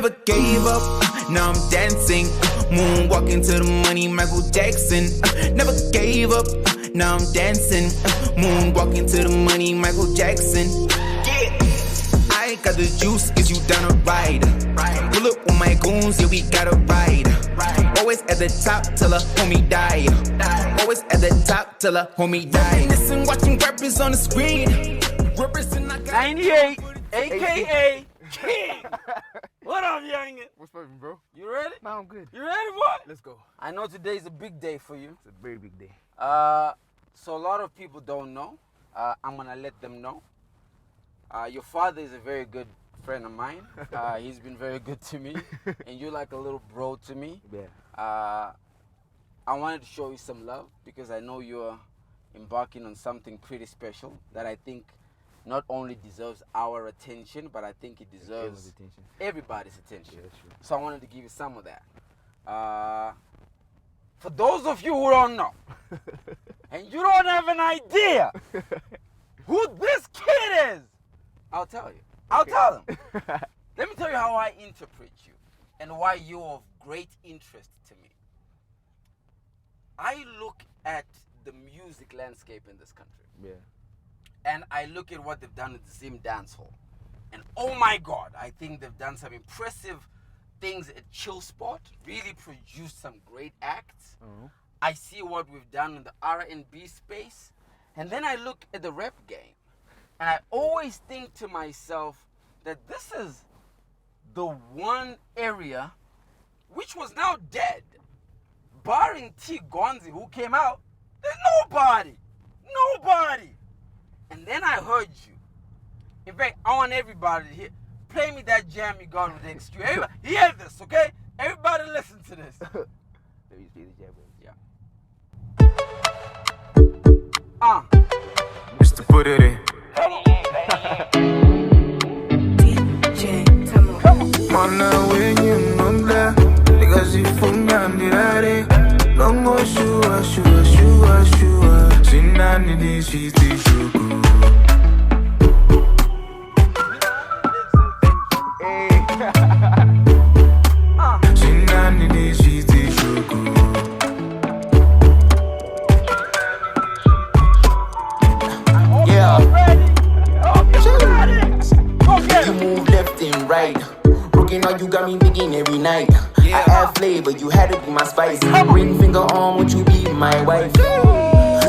Never gave up, now I'm dancing. Moonwalking to the money, Michael Jackson. Never gave up, now I'm dancing. Moonwalking to the money, Michael Jackson. Yeah, I got the juice, is you down to ride? Pull up with my goons, yeah, we gotta ride. Always at the top till a homie die. Always at the top till a homie die. Listen, watching rappers on the screen. 98, aka King. What up, youngin? What's poppin', bro? You ready? Nah, I'm good. You ready, boy? Let's go. I know today's a big day for you. It's a very big day. So a lot of people don't know. I'm gonna let them know. Your father is a very good friend of mine. He's been very good to me, and you're like a little bro to me. Yeah. I wanted to show you some love because I know you're embarking on something pretty special that I think not only deserves our attention, but I think it deserves everybody's attention. Yeah, that's true. So I wanted to give you some of that. For those of you who don't know, and you don't have an idea who this kid is, I'll tell you. I'll tell them. Let me tell you how I interpret you and why you're of great interest to me. I look at the music landscape in this country. Yeah. And I look at what they've done at the Zim Dance Hall. And oh my God, I think they've done some impressive things at Chill Spot, really produced some great acts. I see what we've done in the R&B space. And then I look at the rap game. And I always think to myself that this is the one area which was now dead. Barring T. Gonzi, who came out, there's nobody. Nobody. And then I heard you. In fact, I want everybody to hear. Play me that jam you got with the XQ. Everybody, hear this, okay? Everybody listen to this. Let me see the jam. Yeah. Just to put it in. Come on. DJ, come on. Mana when you know that. Because you from Yandere. Don't go shua. Sinani di shiti shuku. Sinani di shiti shuku. Yeah. Okay. You move left and right. Broken out, you got me thinking every night. I have flavor, you had to be my spice. Ring finger on, would you be my wife?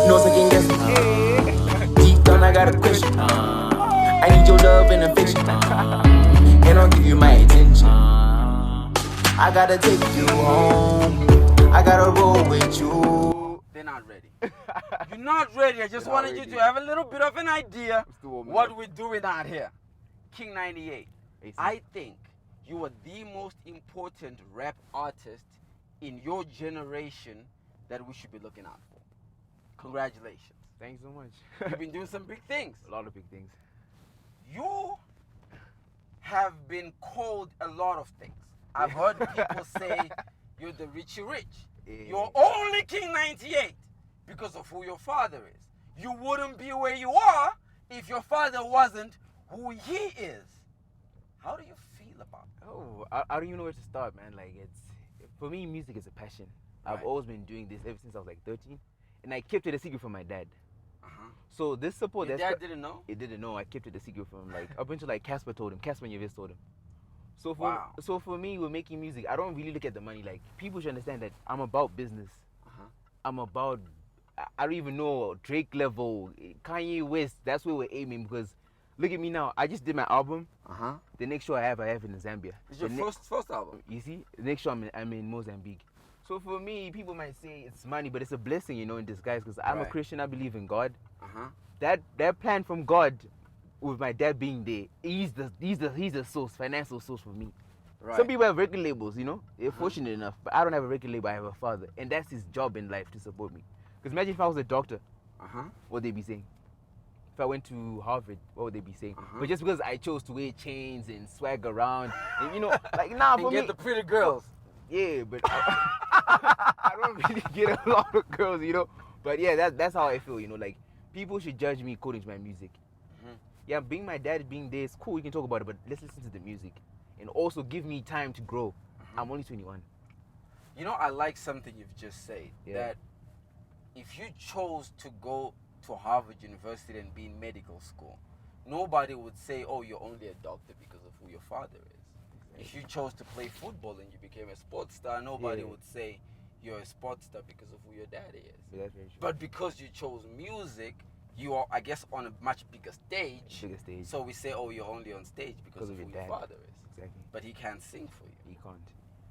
No second guessing. Deep down, I got a question. I need your love and affection. And I'll give you my attention. I gotta take you home. I gotta roll with you. They're not ready. You're not ready. I just wanted you to have a little bit of an idea what we're doing out here. King 98. I think you are the most important rap artist in your generation that we should be looking out for. Congratulations. Thanks so much. You've been doing some big things. A lot of big things. You have been called a lot of things. I've heard people say you're the Richie Rich. Yeah. You're only King 98 because of who your father is. You wouldn't be where you are if your father wasn't who he is. How do you feel about that? Oh, I don't even know where to start, man. Like, for me, music is a passion. I've Right. always been doing this ever since I was like 13, and I kept it a secret from my dad. So this support, Your dad didn't know? He didn't know. I kept it a secret from him. Like up until like Casper told him. Casper and Yavis told him. Wow. So for me, we're making music. I don't really look at the money. Like people should understand that I'm about business. I'm about. I don't even know Drake level, Kanye West. That's where we're aiming because. Look at me now. I just did my album. The next show I have it in Zambia. It's your first album. You see, the next show I'm in Mozambique. So for me, people might say it's money, but it's a blessing, you know, in disguise. Because I'm a Christian. I believe in God. That plan from God, with my dad being there, he's the source, financial source for me. Right. Some people have record labels, you know. They're fortunate enough, but I don't have a record label. I have a father, and that's his job in life to support me. Because imagine if I was a doctor, what would they be saying? If I went to Harvard, what would they be saying? But just because I chose to wear chains and swag around, and, you know, like nah, and for get me, the pretty girls. Yeah, but I don't really get a lot of girls, you know. But yeah, that's how I feel, you know. Like people should judge me according to my music. Yeah, being my dad, being there is cool. We can talk about it, but let's listen to the music. and also give me time to grow. I'm only 21. You know, I like something you've just said, that if you chose to go to Harvard University and be in medical school, nobody would say, oh, you're only a doctor because of who your father is. If you chose to play football and you became a sports star, nobody would say you're a sports star because of who your daddy is. Yeah, that's very true. But because you chose music, you are, I guess, on a much bigger stage. So we say, oh, you're only on stage because of who your father is. Exactly. But he can't sing for you. He can't.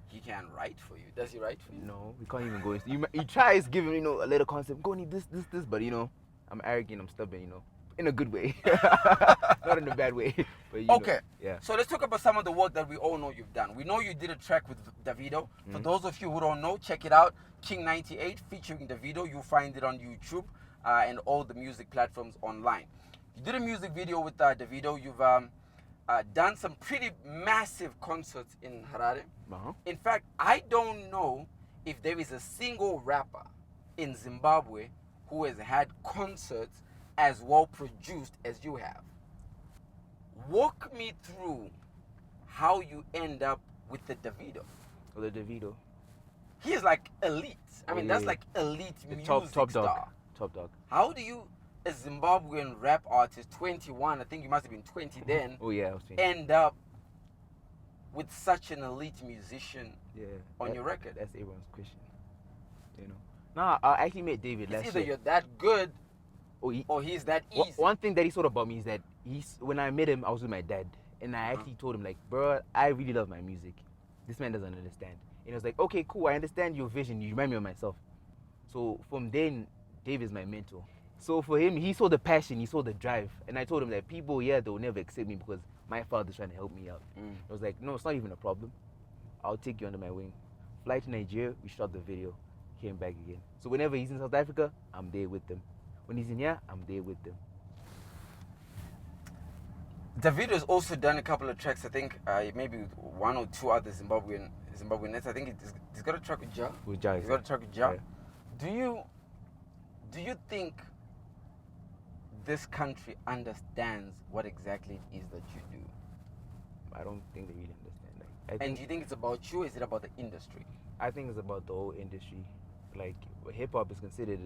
He can't write for you. Does he write for you? No, we can't even go. He tries giving, you know, a little concept. Go need this, but you know, I'm arrogant, I'm stubborn, you know, in a good way, not in a bad way. But, okay. Yeah. So let's talk about some of the work that we all know you've done. We know you did a track with Davido. For those of you who don't know, check it out. King 98 featuring Davido. You'll find it on YouTube and all the music platforms online. You did a music video with Davido. You've done some pretty massive concerts in Harare. In fact, I don't know if there is a single rapper in Zimbabwe who has had concerts as well produced as you have. Walk me through how you end up with the Davido. Oh, the Davido. He is like elite. I mean, that's like elite music top star. dog. Top dog. How do you, a Zimbabwean rap artist, 21, I think you must have been 20 then, Oh yeah, I was 20. end up with such an elite musician on your record? That's everyone's question. You know. Nah, I actually met David It's last either year. you're that good or he's that easy. One thing that he thought about me is that when I met him, I was with my dad, and I actually told him like, bro, I really love my music. This man doesn't understand. And I was like, okay, cool, I understand your vision. You remind me of myself. So from then, Dave is my mentor. So for him, he saw the passion, he saw the drive, and I told him that people here, they'll never accept me because my father's trying to help me out. I was like, no, it's not even a problem. I'll take you under my wing. Fly to Nigeria, we shot the video, came back again. So whenever he's in South Africa, I'm there with them. When he's in here, I'm there with them. Davido has also done a couple of tracks, I think maybe one or two other Zimbabweans. I think he's got a track with Ja. With Ja. He's got a track with Ja. Yeah. Do you think this country understands what exactly it is that you do? I don't think they really understand. And do you think it's about you or is it about the industry? I think it's about the whole industry. Like, hip hop is considered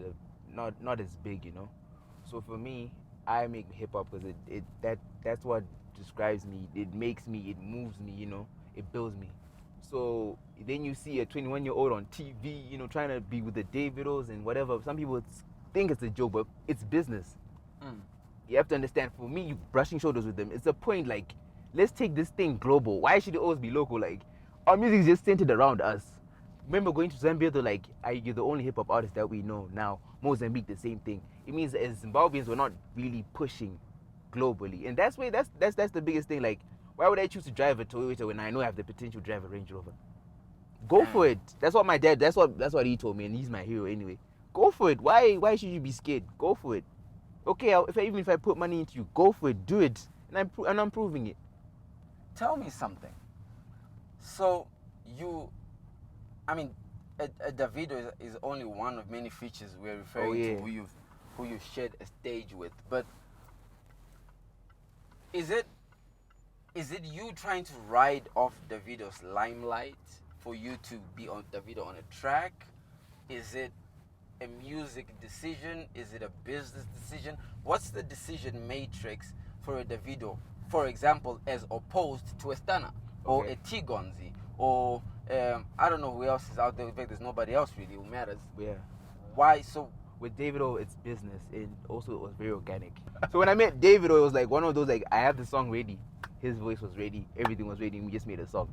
not as big, you know. So for me, I make hip hop because that's what describes me. It makes me, it moves me, you know. It builds me. So then you see a 21-year-old on TV, you know, trying to be with the Davidos and whatever. Some people think it's a joke, but it's business. You have to understand, for me, you brushing shoulders with them. It's a point, like, let's take this thing global. Why should it always be local? Like, our music is just centered around us. Remember going to Zambia, they're like, you're the only hip-hop artist that we know now. Mozambique, the same thing. It means as Zimbabweans, we're not really pushing globally. And that's the biggest thing. Like, why would I choose to drive a Toyota when I know I have the potential to drive a Range Rover? Go for it. That's what my dad, that's what he told me, and he's my hero anyway. Go for it. Why should you be scared? Go for it. Okay, even if I put money into you, go for it. Do it. And I'm proving it. Tell me something. So Davido is only one of many features we're referring to who you've shared a stage with. But is it you trying to ride off Davido's limelight for you to be on Davido on a track? Is it a music decision? Is it a business decision? What's the decision matrix for a Davido, for example, as opposed to a Stunner or a T-Gonzi or I don't know who else is out there. In fact, there's nobody else really who matters. Yeah. Why so? With Davido, it's business, and also it was very organic. So when I met Davido, it was like one of those, like, I have the song ready, his voice was ready, everything was ready, and we just made a song.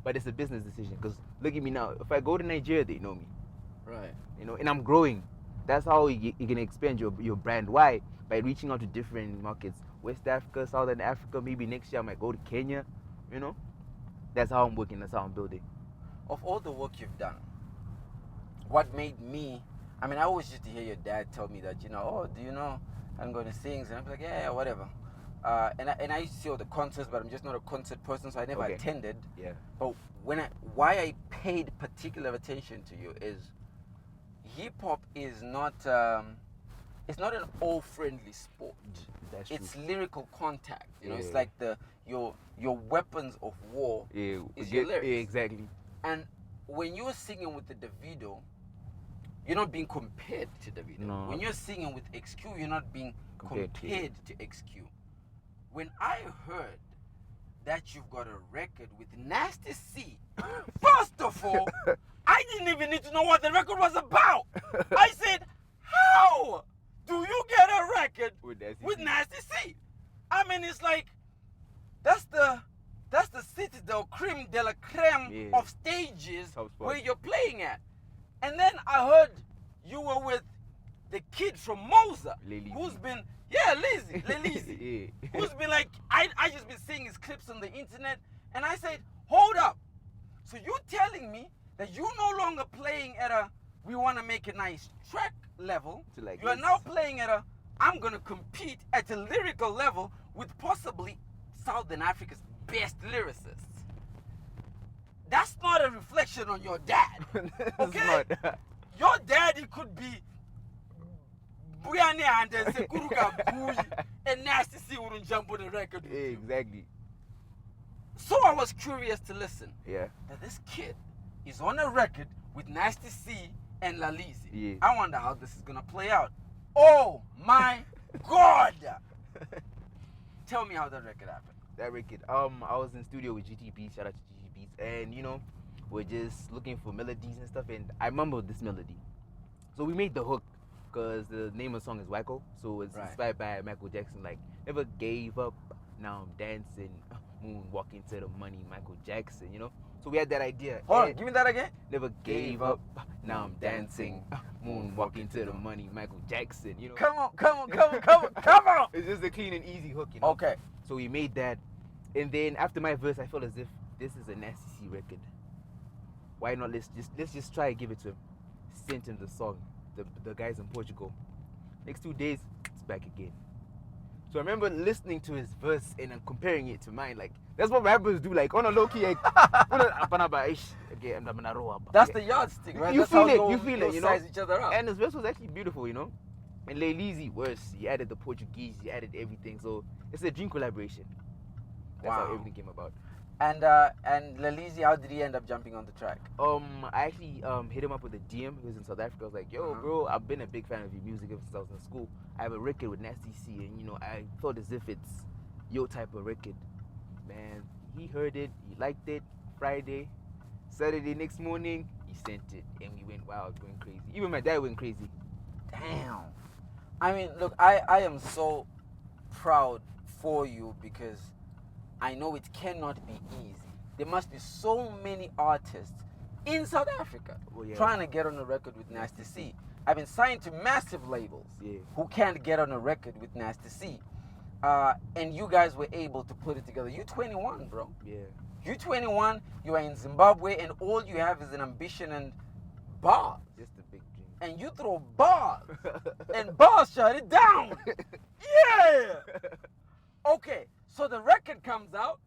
But it's a business decision, because look at me now. If I go to Nigeria, they know me. Right. You know, and I'm growing. That's how you can expand your brand. Why? By reaching out to different markets. West Africa, Southern Africa, maybe next year I might go to Kenya, you know? That's how I'm working, that's how I'm building. Of all the work you've done, what made me, I mean, I always used to hear your dad tell me that, you know, oh, do you know I'm going to sing? And I'm like, yeah, whatever. And I used to see all the concerts, but I'm just not a concert person, so I never attended. Yeah. But why I paid particular attention to you is hip-hop is not it's not an all-friendly sport. That's It's true. lyrical contact. You know, it's Yeah. like your weapons of war Yeah, is your lyrics. yeah, exactly. And when you're singing with the Davido, you're not being compared to Davido. No. When you're singing with XQ, you're not being Compared compared to- to XQ. When I heard that you've got a record with Nasty C, first of all, I didn't even need to know what the record was about. I said, how do you get a record With Nasty with C. Nasty C? I mean, it's like, that's the citadel creme de la creme Yeah. of stages Top spot. where you're playing at. And then I heard you were with the kid from Moza, Lil who's Easy. been, yeah, Lizzy, Lil Easy, Yeah. who's been like, I just been seeing his clips on the internet, and I said, hold up. So you telling me that you no longer playing at a, we want to make a nice track level, To like you are this. now playing at a, I'm going to compete at a lyrical level with possibly Southern Africa's best lyricists. That's not a reflection on your dad. It's Okay? not. Your daddy could be Buyane and then Sekuruka Bui and Nasty C wouldn't jump on the record with Yeah, you. exactly. So I was curious to listen Yeah. that this kid is on a record with Nasty C and Lalizi. Yeah. I wonder how this is gonna play out. Oh my God! Tell me how that record happened. That record. I was in studio with GTP. Shout out to GTP. And you know, we're just looking for melodies and stuff. And I mumbled this melody. So we made the hook because the name of the song is Wacko. So it's Right. inspired by Michael Jackson. Like never gave up. Now I'm dancing. Moonwalking to the money. Michael Jackson. You know. So we had that idea. Hold on, and give me that again. never gave up. Now I'm dancing. Moonwalking to the money. Michael Jackson. You know. Come on, come on, come on, come on, come on. It's just a clean and easy hook. You know. Okay. So we made that, and then after my verse, I felt as if this is a Nasty C record. Why not let's just try and give it to him. Sent him the song. The guys in Portugal. Next 2 days, it's back again. So I remember listening to his verse and then comparing it to mine. Like that's what rappers do. Like on a low key, like, That's the yardstick, right? You That's feel how it, you'll- you feel it, you'll you know? size each other up. And his verse was actually beautiful, you know. And Lil Easy worse. He added the Portuguese. He added everything. So it's a dream collaboration. That's how Wow. everything came about. And Lalizi, how did he end up jumping on the track? I actually hit him up with a DM. He was in South Africa. I was like, yo, bro, I've been a big fan of your music ever since I was in school. I have a record with Nasty C, and you know, I thought as if it's your type of record. Man, he heard it, he liked it. Friday, Saturday, next morning, he sent it, and we went wild, going crazy. Even my dad went crazy. Damn. I mean, look, I am so proud for you because I know it cannot be easy. There must be so many artists in South Africa Well, yeah. trying to get on a record with Nasty C. I've been signed to massive labels Yeah. who can't get on a record with Nasty C. And you guys were able to put it together. You're 21, bro. Yeah. You're 21, you are in Zimbabwe, and all you have is an ambition and bars. Just a big dream. And you throw bars. And bars shut it down. Yeah. Okay, so the record comes out.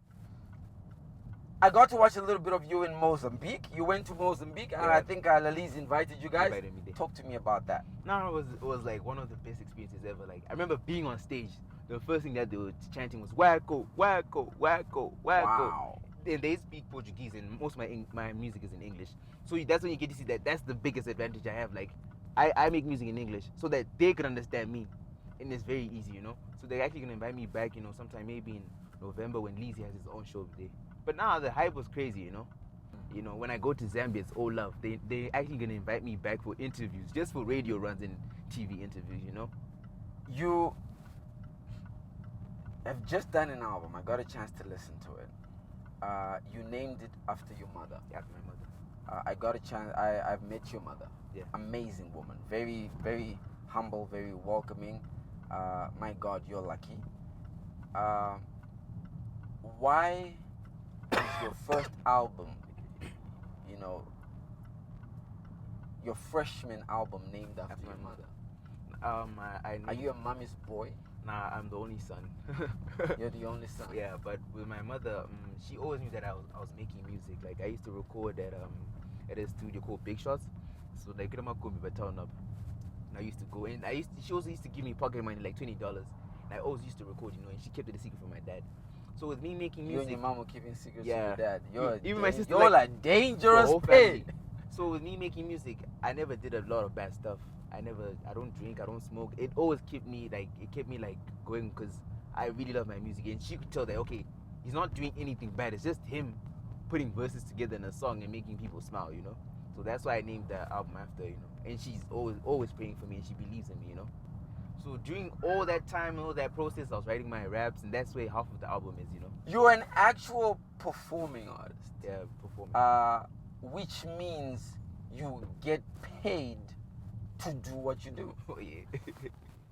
I got to watch a little bit of you in Mozambique. You went to Mozambique, and Yeah. I think Laliz invited you guys. Invited me there. Talk to me about that. No, it was like one of the best experiences ever. Like I remember being on stage. The first thing that they were chanting was Wacko, Wacko, Wacko, Wacko. Wow. And they speak Portuguese, and most of my music is in English. So that's when you get to see that that's the biggest advantage I have. Like I make music in English so that they can understand me, and it's very easy, you know. So they're actually gonna invite me back, you know, sometime maybe in November when Lizzy has his own show there. But now the hype was crazy, you know. You know, when I go to Zambia, it's all love. They actually gonna invite me back for interviews, just for radio runs and TV interviews, you know. You have just done an album. I got a chance to listen to it. You named it after your mother. After my mother. I got a chance. I've met your mother. Yeah. Amazing woman. Very, very humble, very welcoming. My God, you're lucky. Why is your first album, you know, your freshman album named after your mother? Are you a mommy's boy? Nah, I'm the only son. You're the only son. Yeah, but with my mother, she always knew that I was making music. Like I used to record at a studio called Big Shots. So they couldn't call me but turn up. And I used to go, and she also used to give me pocket money, like $20. And I always used to record, and she kept it a secret from my dad. So with me making music, you and your mom were keeping secrets yeah, from your dad. even my sister, you're like, a dangerous the whole pig. family. So with me making music, I never did a lot of bad stuff. I don't drink, I don't smoke. It always kept me going, because I really love my music, and she could tell that, okay, he's not doing anything bad. It's just him putting verses together in a song and making people smile, So that's why I named the album after, And she's always praying for me, and she believes in me, So during all that time, all that process, I was writing my raps, and that's where half of the album is, You're an actual performing artist. Yeah, performing. Which means you get paid to do what you do. Oh yeah.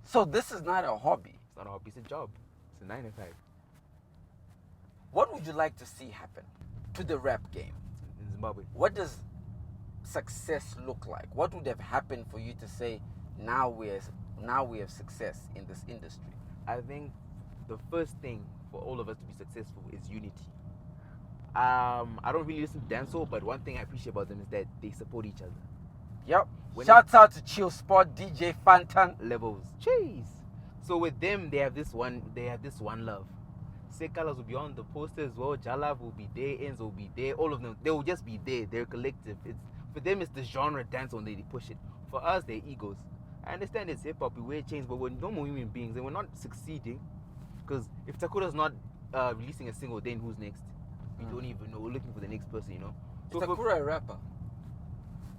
So this is not a hobby. It's not a hobby, it's a job. It's a 9 to 5. What would you like to see happen to the rap game in Zimbabwe? What does success look like? What would have happened for you to say, now we have success in this industry? I think the first thing for all of us to be successful is unity. I don't really listen to dancehall, but one thing I appreciate about them is that they support each other. Yep. Shouts out to Chill Spot, DJ Fantan. Levels. Jeez. So with them, they have this one love. Sekalas will be on the poster as well. Jalav will be there. Ends will be there. All of them, they will just be there. They're collective. For them, it's the genre dance when they push it. For us, they're egos. I understand it's hip hop, we wear chains, but we're normal human beings and we're not succeeding. Because if Takura's not releasing a single, then who's next? We don't even know. We're looking for the next person, So Takura a rapper?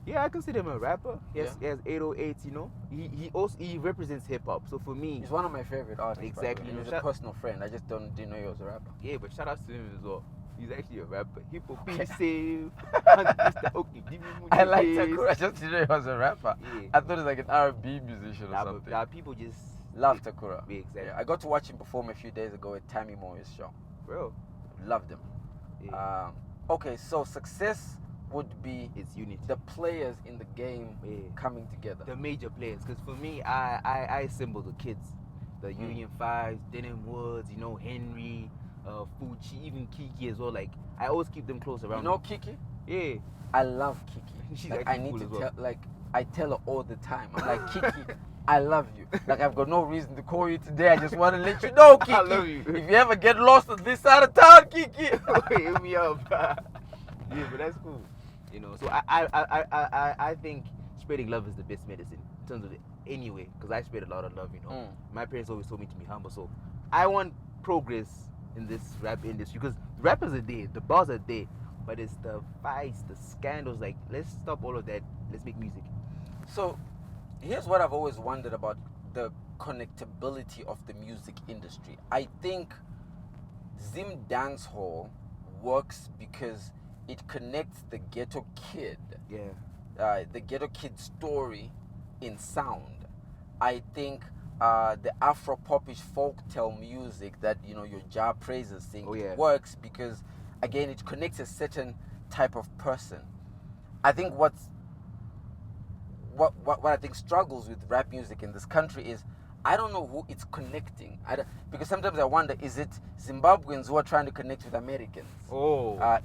Yeah, I consider him a rapper. He has 808s, He represents hip hop. So for me, he's one of my favorite artists. Exactly. He's a personal friend. I just didn't know he was a rapper. Yeah, but shout out to him as well. He's actually a rapper. Hip hop, okay. I like Takura. I just didn't know he was a rapper. Yeah. I thought he was like an R&B musician or something. People just love Takura. Yeah, exactly. Yeah, I got to watch him perform a few days ago at Tammy Moy's show. Bro, loved him. Yeah. Okay, so success would be it's unity. The players in the game coming together. The major players, because for me, I assemble the kids, the Union Fives, Denham Woods, Henry, Fuchi, even Kiki as well. Like I always keep them close around. Kiki? Yeah, I love Kiki. She's like, I need cool to as well. tell, like I tell her all the time. I'm like, Kiki, I love you. Like I've got no reason to call you today. I just want to let you know, Kiki. I love you. If you ever get lost on this side of town, Kiki, hit me up. Yeah, but that's cool. So I think spreading love is the best medicine in terms of anyway, because I spread a lot of love. My parents always told me to be humble, so I want progress in this rap industry, because rappers are there, the bars are there, but it's the fights, the scandals. Like, let's stop all of that. Let's make music. So here's what I've always wondered about the connectability of the music industry. I think Zim Dancehall works because it connects the ghetto kid, the ghetto kid story in sound. I think the Afro-popish folktale music that your Ja praises sing works because, again, it connects a certain type of person. I think what I think struggles with rap music in this country is I don't know who it's connecting. Because sometimes I wonder, is it Zimbabweans who are trying to connect with Americans?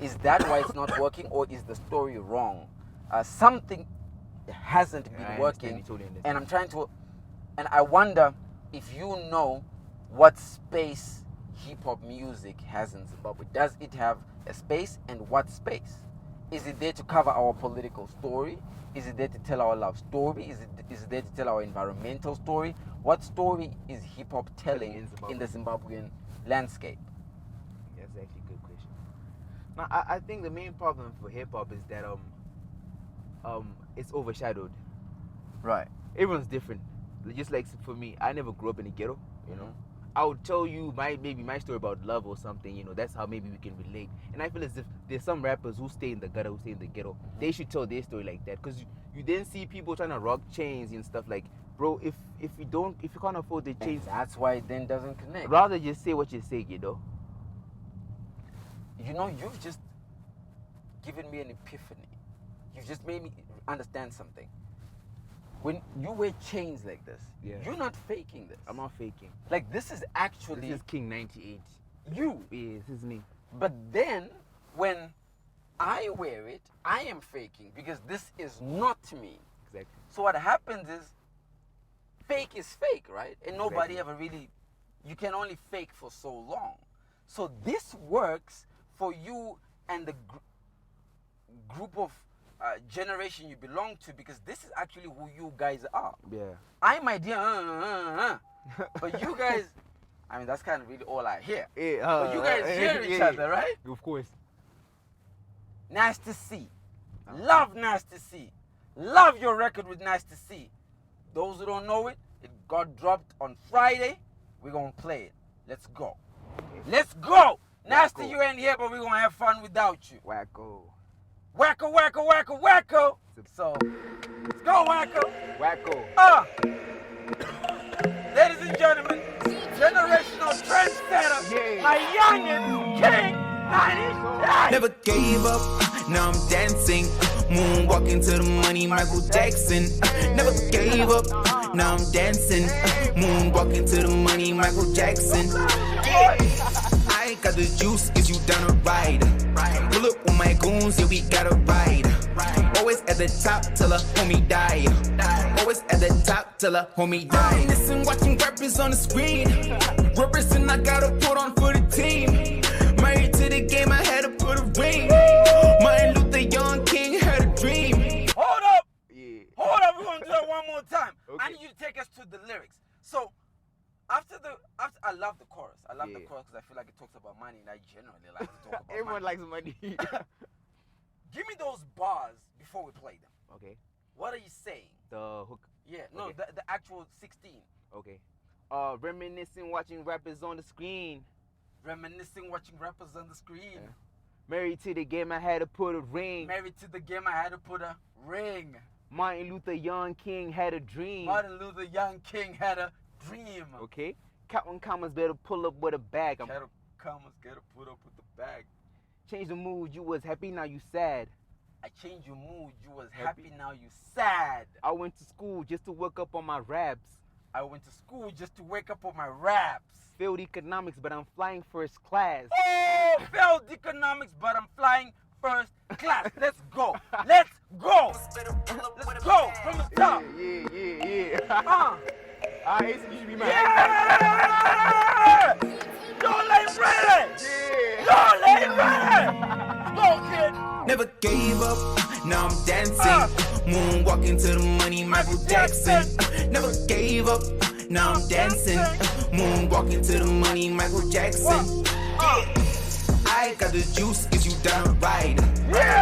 Is that why it's not working, or is the story wrong? Something hasn't been working, and I'm trying to, and I wonder if you know what space hip-hop music has in Zimbabwe. Does it have a space, and what space? Is it there to cover our political story? Is it there to tell our love story? Is it there to tell our environmental story? What story is hip-hop telling in the Zimbabwean landscape? That's actually a good question. Now, I think the main problem for hip-hop is that it's overshadowed. Right. Everyone's different. Just like for me, I never grew up in a ghetto, I would tell you my story about love or something, that's how maybe we can relate. And I feel as if there's some rappers who stay in the gutter, who stay in the ghetto. They should tell their story like that, because you then see people trying to rock chains and stuff. Like, bro, if you can't afford the chains, and that's why it then doesn't connect. Rather just say what you say, You've just given me an epiphany. You've just made me understand something. When you wear chains like this, you're not faking this. I'm not faking. Like, this is actually... This is King 98. You. Yeah, this is me. But then, when I wear it, I am faking, because this is not me. Exactly. So what happens is, fake is fake, right? And nobody ever really, you can only fake for so long. So this works for you and the group of generation you belong to, because this is actually who you guys are. Yeah. I might hear, but you guys, I mean, that's kind of really all I hear. But you guys hear each other, right? Of course. Nice to see. Love Nice to See. Love your record with Nice to See. Those who don't know it, it got dropped on Friday. We're going to play it. Let's go. Let's go. Nasty, you ain't here, but we're going to have fun without you. Wacko. Wacko, wacko, wacko, wacko. So, let's go, Wacko. Wacko. Ladies and gentlemen, generational trendsetter, my youngin' King 99. Never gave up, now I'm dancing. Moonwalking to the money, Michael Jackson. Never gave up, now I'm dancing. Moonwalking to the money, Michael Jackson. I got the juice, is you down to ride? Pull up with my goons, yeah, we gotta ride. Always at the top till a homie die. Always at the top till a homie die. Listen, watching rappers on the screen. Represent, I gotta put on for the team. Married to the game, I had to put a ring. Martin Luther, young king, had a dream. Hold up! Yeah. Hold up, we're gonna do that one more time. Okay. I need you to take us to the lyrics. So, after I love the chorus. I love the chorus because I feel like it talks about money, and I generally like to talk about Everyone money. likes money. Give me those bars before we play them. Okay. What are you saying? The hook. Yeah, no, Okay. the actual 16. Okay. Reminiscing, watching rappers on the screen. Reminiscing, watching rappers on the screen. Yeah. Married to the game, I had to put a ring. Married to the game, I had to put a ring. Martin Luther, young king, had a dream. Martin Luther, young king, had a dream. Okay. Counting commas, better pull up with a bag. Gotta commas, gotta put up with the bag. Change the mood, you was happy, now you sad. I changed your mood, you was happy, now you sad. I went to school just to work up on my raps. I went to school just to wake up on my raps. Failed economics, but I'm flying first class. Oh, failed economics, but I'm flying first class. Let's go. Let's go. Let's go from the top. Yeah. You should be my Yeah! Y'all ain't ready. Yeah. Y'all ain't ready. Go, kid. Never gave up, now I'm dancing. Moonwalking to the money, Michael Jackson. Never gave up, now I'm dancing. Moonwalking to the money, Michael Jackson. I got the juice, is you down to ride?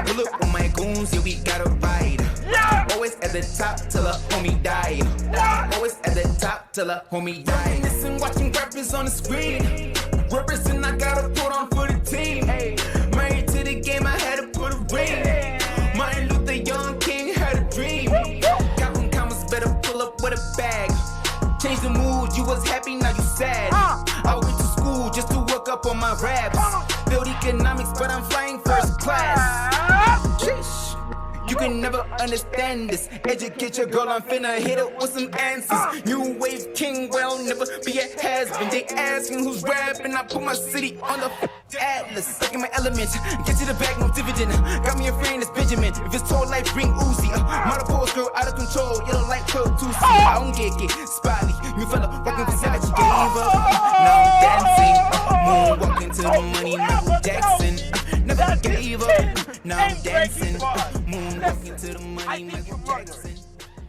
Pull up with my goons, yeah, we gotta ride. Always at the top till a homie die. Always at the top till a homie die. Listen, watching rappers on the screen. Represent, I gotta put on for the team. Married to the game, I had to put a ring. Martin Luther, young king, had a dream. Counting commas, better pull up with a bag. Change the mood, you was happy, now you sad. I went to school just to work up on my raps. Build economics, but I'm flying first class. Sheesh. You can never understand this. Educate your girl, I'm finna hit her with some answers. New wave king, well, never be a has-been. They asking who's rapping, I put my city on the atlas. Stuck in my element, get to the bag, no dividend. Got me a friend, it's Benjamin. If it's tall life, bring Uzi. Model pose, girl, out of control. Yellow light, curl, 2C. I don't get spotty. New fella, walking for savage, gave up. Now I'm dancing. Moonwalking to the money, Michael Jackson. Never gave up. Now I'm dancing. Moonwalking to the money, Michael Jackson.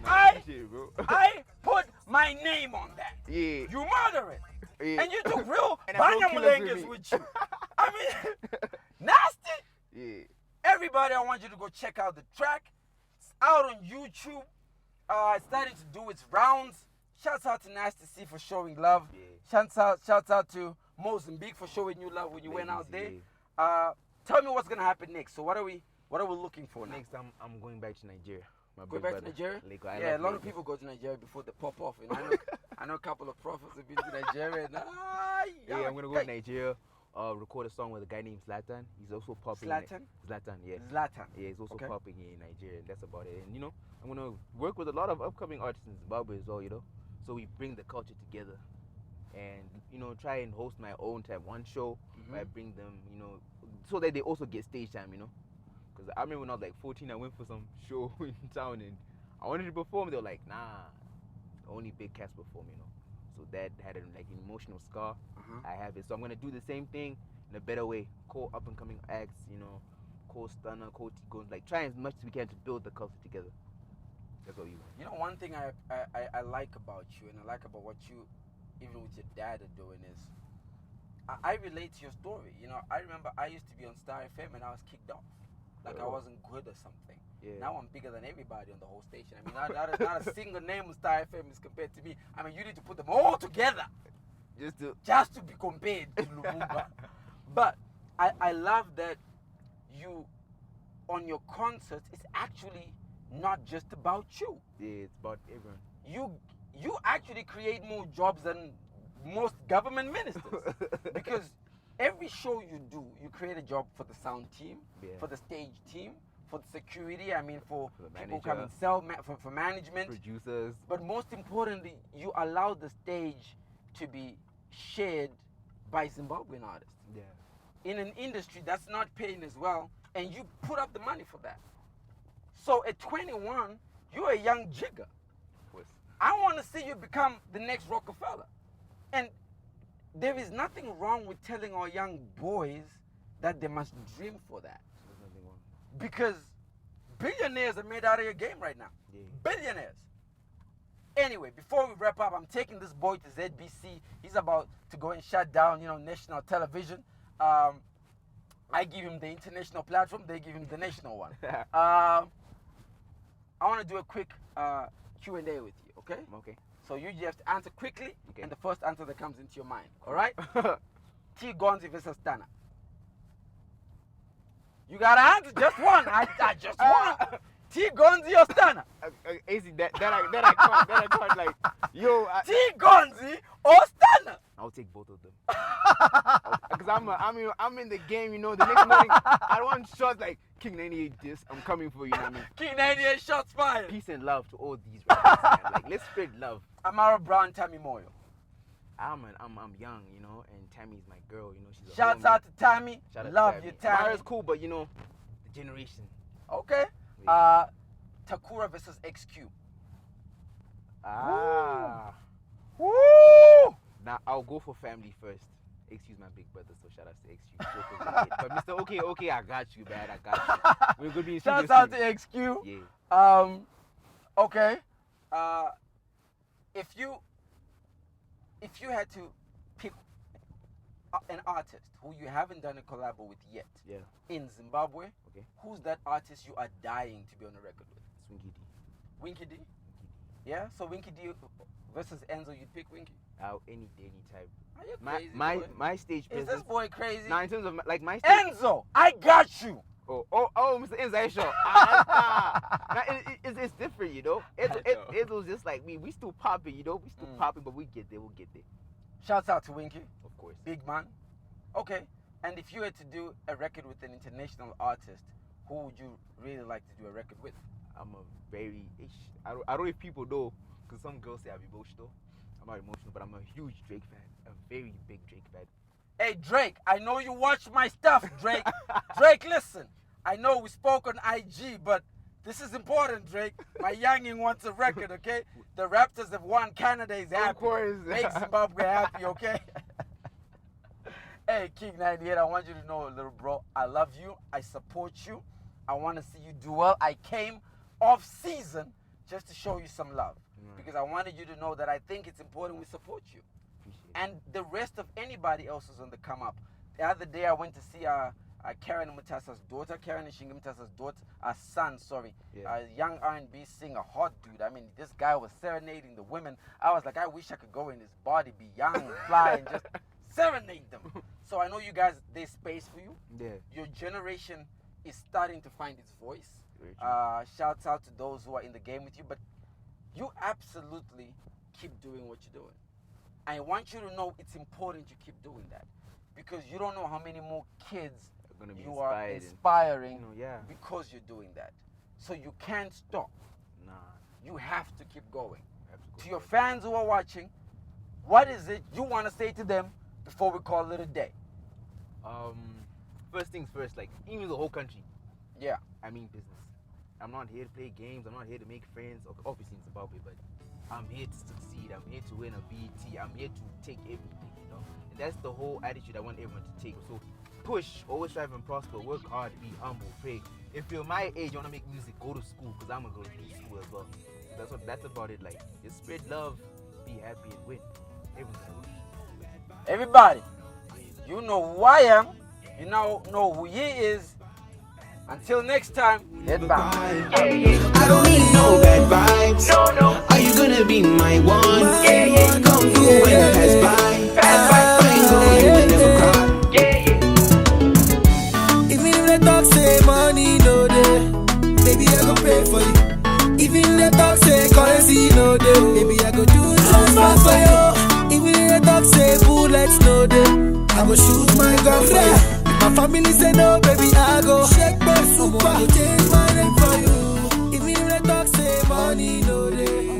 I put my name on that. Yeah. You murder it. Yeah. And you took real And I broke killers bangamalangers with you. I mean, nasty. Yeah. Everybody, I want you to go check out the track. It's out on YouTube. It's starting to do its rounds. Shouts out to Nice to See for showing love. Yeah. Shouts out to Mozambique for showing you love when you went out there. Tell me what's gonna happen next. So what are we looking for Next, I'm going back to Nigeria. Going back to Nigeria? Lagos. I Yeah, love a lot of Lagos. people go to Nigeria before they pop off. And I know a couple of prophets have been to Nigeria. And, Yeah, I'm gonna go to Nigeria. Record a song with a guy named Zlatan. He's also popping. Zlatan? Zlatan, yeah. Zlatan. Yeah, he's also Okay. popping in Nigeria. That's about it. And I'm gonna work with a lot of upcoming artists in Zimbabwe as well. So we bring the culture together, and try and host my own type one show where I bring them, so that they also get stage time. Because I remember when I was like 14, I went for some show in town and I wanted to perform. They were like, nah, only big cats perform, you know. So that had an emotional scar. I have it. So I'm gonna do the same thing in a better way. Call up and coming acts, you know, call Stunner, call T-Guns, like try as much as we can to build the culture together. That's what you want. You know, one thing I like about you, and I like about what you, even with your dad, are doing is, I relate to your story. You know, I remember I used to be on Star FM and I was kicked off. Like I wasn't good or something. Yeah. Now I'm bigger than everybody on the whole station. I mean, not a single name on Star FM is compared to me. I mean, you need to put them all together just to be compared to Lumumba. But I love that you, on your concerts, it's actually not just about you. Yeah, it's about everyone. You actually create more jobs than most government ministers. Because every show you do, you create a job for the sound team, for the stage team, for the security, I mean for people who come and sell, for management. Producers. But most importantly, you allow the stage to be shared by Zimbabwean artists. Yeah. In an industry that's not paying as well, and you put up the money for that. So at 21, you're a young jigger. I want to see you become the next Rockefeller. And there is nothing wrong with telling our young boys that they must dream for that. There's nothing wrong. Because billionaires are made out of your game right now. Yeah. Billionaires. Anyway, before we wrap up, I'm taking this boy to ZBC. He's about to go and shut down, you know, national television. I give him the international platform. They give him the national one. I want to do a quick Q&A with you, okay? Okay. So you just have to answer quickly, Okay. and the first answer that comes into your mind, all right? T. Gonzi versus Stana. You got to answer just one. I just one. T. Gonzi or Stana? AC, that I can't like, yo. T. Gonzi or Stana? I'll take both of them. Because I'm in the game, you know. The next morning, I don't want shots like King 98 this. I'm coming for you, you know what I mean? King 98 shots fired. Peace and love to all these rappers, man. Like, let's spread love. Amara Brown, Tammy Moyo. I'm young, you know, and Tammy's my girl, you know. She's a Shouts homie. out to Tammy. Shout out Love to Tammy. you, Tammy. Amara's cool, but you know, the generation. Okay. Yeah. Takura versus XQ. Woo! Now I'll go for family first. Excuse my big brother, so shout out to XQ. But Mr. Okay, I got you, man. I got you. We're gonna be in Shouts out to XQ. Yeah. Okay. If you had to pick an artist who you haven't done a collab with yet, in Zimbabwe, who's that artist you are dying to be on a record with? Swinky D. Winky D? Yeah? So Winky D versus Enzo, you'd pick Winky? Any day, any time. Are you crazy, boy? My stage Is presence. this boy crazy? Now in terms of like my stage. Enzo, I got you. Oh, Mr. Enzo, are you sure? It's different, you know. Enzo's just like me. We still popping, you know. We still popping, but we get there. We'll get there. Shouts out to Winky. Of course. Big man. Okay. And if you had to do a record with an international artist, who would you really like to do a record with? I'm a very, I don't know if people know, because some girls say I'm emotional. I'm not emotional, but I'm a huge Drake fan. A very big Drake fan. Hey, Drake, I know you watch my stuff, Drake. Drake, listen. I know we spoke on IG, but this is important, Drake. My youngin wants a record, okay? The Raptors have won. Canada is happy. Of course. Make Zimbabwe happy, okay? Hey, King 98, I want you to know, little bro, I love you. I support you. I want to see you do well. I came off season just to show you some love. Because I wanted you to know that I think it's important we support you. And the rest of anybody else is on the come up. The other day I went to see Karen Mutasa's daughter, Karen Shinga Mutasa's daughter, son, a young R&B singer, hot dude. I mean, this guy was serenading the women. I was like, I wish I could go in his body, be young, fly, and just serenade them. So I know you guys, there's space for you. Yeah. Your generation is starting to find its voice. Shouts out to those who are in the game with you, but you absolutely keep doing what you're doing. I want you to know it's important you keep doing that, because you don't know how many more kids you are inspiring because you're doing that. So you can't stop. Nah. You have to keep going. To your fans who are watching, what is it you want to say to them before we call it a day? First things first, like, even the whole country. Yeah. I mean business. I'm not here to play games. I'm not here to make friends. Obviously in Zimbabwe, but I'm here to succeed. I'm here to win a BET. I'm here to take everything, you know. And that's the whole attitude I want everyone to take. So push, always strive and prosper, work hard, be humble, pray. If you're my age, you want to make music, go to school, because I'm going to go to school as well. That's about it. Like, just spread love, be happy, and win. Everyone's going to win. Everybody, you know who I am. You now know who he is. Until next time, head back. I don't need no bad vibes. No. Are you gonna be my one? Yeah. Come through when I pass by. I ain't gonna you will never cry. Even if they talk say money no day, baby I go pay for you. Even if they talk say currency no day, baby I go do something for you. Even if they talk say bullets no day, I go shoot my gun for you. My family say no, baby, I go shake my super. I go change my name for you. Even if they talk say money no day.